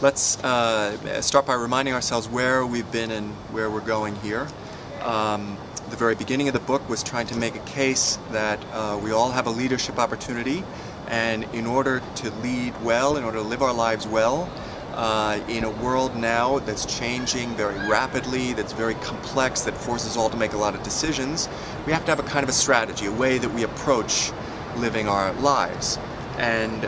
Let's start by reminding ourselves where we've been and where we're going here. The very beginning of the book was trying to make a case that we all have a leadership opportunity, and in order to lead well, in order to live our lives well, in a world now that's changing very rapidly, that's very complex, that forces all to make a lot of decisions, we have to have a kind of a strategy, a way that we approach living our lives. And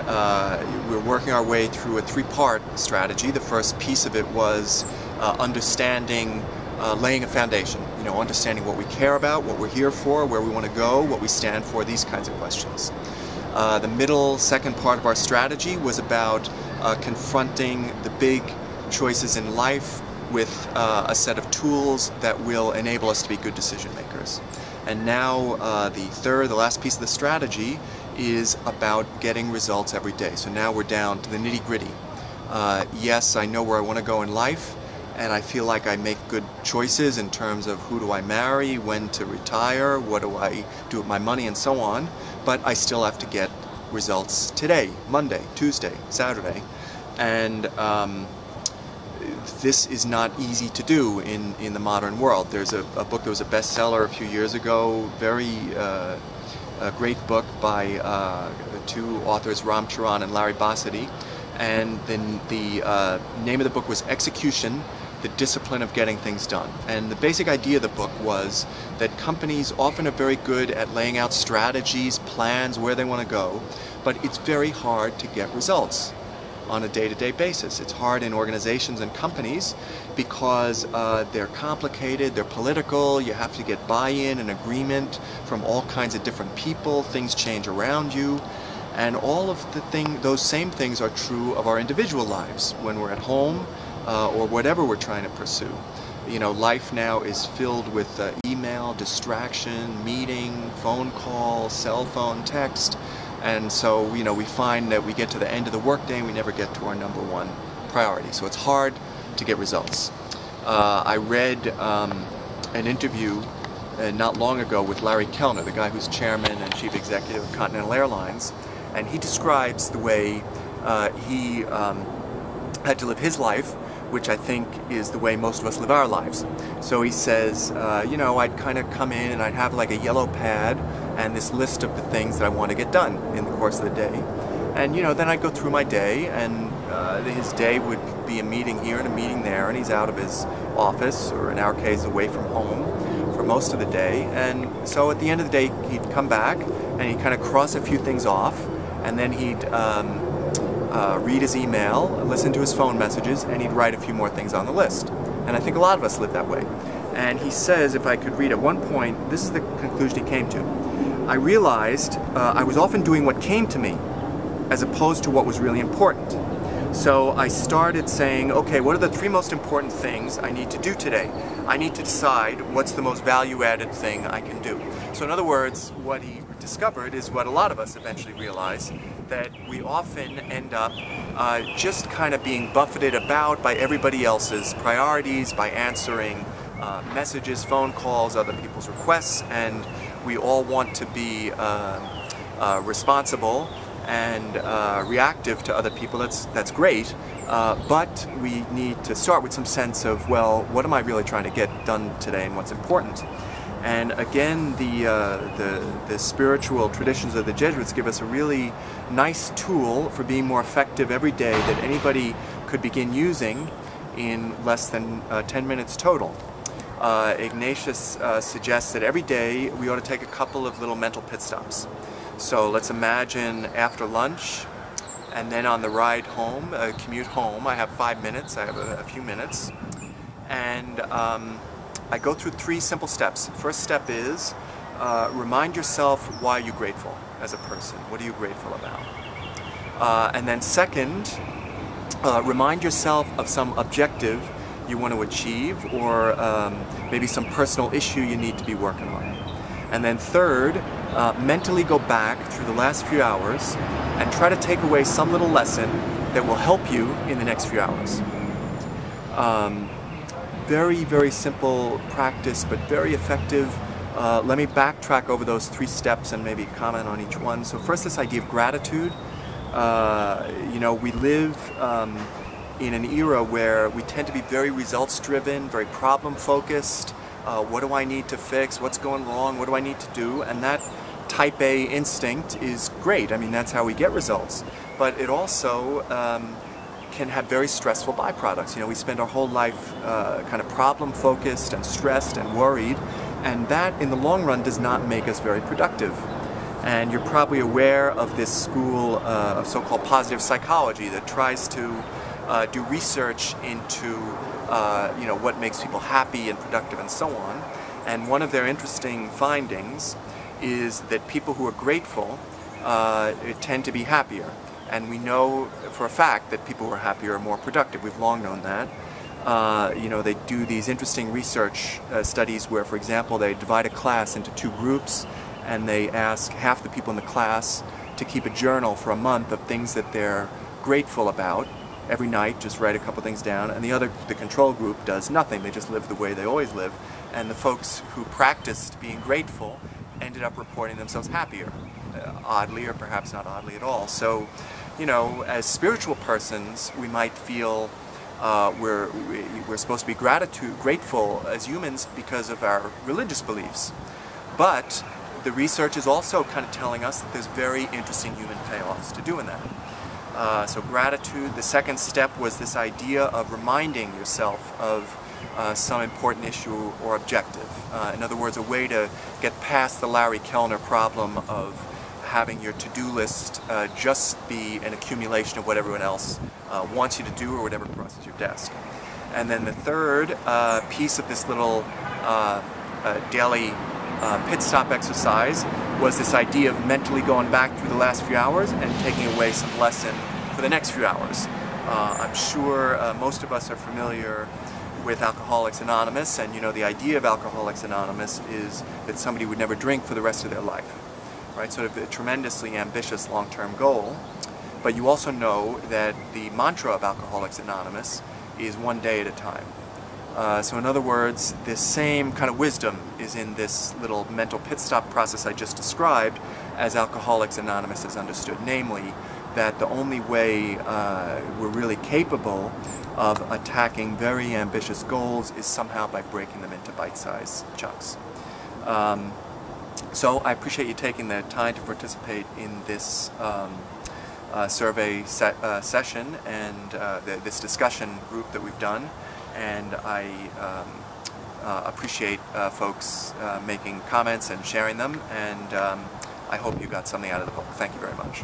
we're working our way through a three-part strategy. The first piece of it was understanding, laying a foundation, understanding what we care about, what we're here for, where we want to go, what we stand for, these kinds of questions. The middle, second part of our strategy was about confronting the big choices in life with a set of tools that will enable us to be good decision makers. And now the last piece of the strategy is about getting results every day. So now we're down to the nitty-gritty. Yes, I know where I want to go in life, and I feel like I make good choices in terms of who do I marry, when to retire, what do I do with my money, and so on, but I still have to get results today, Monday, Tuesday, Saturday, and this is not easy to do in the modern world. There's a book that was a bestseller a few years ago, a great book by two authors, Ram Charan and Larry Bossidy, and then the name of the book was Execution: The Discipline of Getting Things Done. And the basic idea of the book was that companies often are very good at laying out strategies, plans, where they want to go, but it's very hard to get results on a day-to-day basis. It's hard in organizations and companies because they're complicated, they're political, you have to get buy-in and agreement from all kinds of different people, things change around you, and all of those same things are true of our individual lives when we're at home or whatever we're trying to pursue. Life now is filled with email, distraction, meeting, phone call, cell phone, text. And so, we find that we get to the end of the workday and we never get to our number one priority. So it's hard to get results. I read an interview not long ago with Larry Kellner, the guy who's chairman and chief executive of Continental Airlines, and he describes the way he had to live his life, which I think is the way most of us live our lives. So he says, I'd kind of come in and I'd have like a yellow pad and this list of the things that I want to get done in the course of the day. And then I'd go through my day, and his day would be a meeting here and a meeting there, and he's out of his office, or in our case away from home, for most of the day. And so at the end of the day he'd come back and he'd kind of cross a few things off, and then he'd read his email, listen to his phone messages, and he'd write a few more things on the list. And I think a lot of us live that way. And he says, if I could read at one point, this is the conclusion he came to. I realized I was often doing what came to me as opposed to what was really important. So I started saying, okay, what are the three most important things I need to do today? I need to decide what's the most value-added thing I can do. So in other words, what he discovered is what a lot of us eventually realize, that we often end up just kind of being buffeted about by everybody else's priorities, by answering messages, phone calls, other people's requests, and we all want to be responsible and reactive to other people. That's great, but we need to start with some sense of, well, what am I really trying to get done today and what's important? And again, the spiritual traditions of the Jesuits give us a really nice tool for being more effective every day that anybody could begin using in less than 10 minutes total. Ignatius suggests that every day we ought to take a couple of little mental pit stops. So let's imagine after lunch, and then on the ride home, commute home, I have 5 minutes, I have a few minutes, and I go through 3 simple steps. First step is remind yourself why you're grateful as a person. What are you grateful about? And then second, remind yourself of some objective you want to achieve, or maybe some personal issue you need to be working on. And then third, mentally go back through the last few hours and try to take away some little lesson that will help you in the next few hours. Very, very simple practice, but very effective. Let me backtrack over those 3 steps and maybe comment on each one. So first, this idea of gratitude. We live in an era where we tend to be very results driven, very problem focused. What do I need to fix? What's going wrong? What do I need to do? And that type A instinct is great. I mean, that's how we get results. But it also can have very stressful byproducts. You know, we spend our whole life kind of problem focused and stressed and worried, and that in the long run does not make us very productive. And you're probably aware of this school of so-called positive psychology that tries to do research into you know, what makes people happy and productive and so on. And one of their interesting findings is that people who are grateful tend to be happier. And we know for a fact that people who are happier are more productive. We've long known that. You know, they do these interesting research studies where, for example, they divide a class into two groups, and they ask half the people in the class to keep a journal for a month of things that they're grateful about. Every night, just write a couple things down, and the control group does nothing. They just live the way they always live. And the folks who practiced being grateful ended up reporting themselves happier, oddly or perhaps not oddly at all. So, you know, as spiritual persons, we might feel we're supposed to be grateful as humans because of our religious beliefs. But the research is also kind of telling us that there's very interesting human payoffs to doing that. So gratitude, the second step was this idea of reminding yourself of some important issue or objective. In other words, a way to get past the Larry Kellner problem of having your to-do list just be an accumulation of what everyone else wants you to do or whatever crosses your desk. And then the third piece of this little daily pit stop exercise was this idea of mentally going back through the last few hours and taking away some lesson for the next few hours. I'm sure most of us are familiar with Alcoholics Anonymous, and you know, the idea of Alcoholics Anonymous is that somebody would never drink for the rest of their life, right? Sort of a tremendously ambitious long-term goal. But you also know that the mantra of Alcoholics Anonymous is one day at a time. So in other words, this same kind of wisdom is in this little mental pit stop process I just described as Alcoholics Anonymous is understood, namely that the only way we're really capable of attacking very ambitious goals is somehow by breaking them into bite-sized chunks. So I appreciate you taking the time to participate in this survey session and this discussion group that we've done. And I appreciate folks making comments and sharing them, and I hope you got something out of the book. Thank you very much.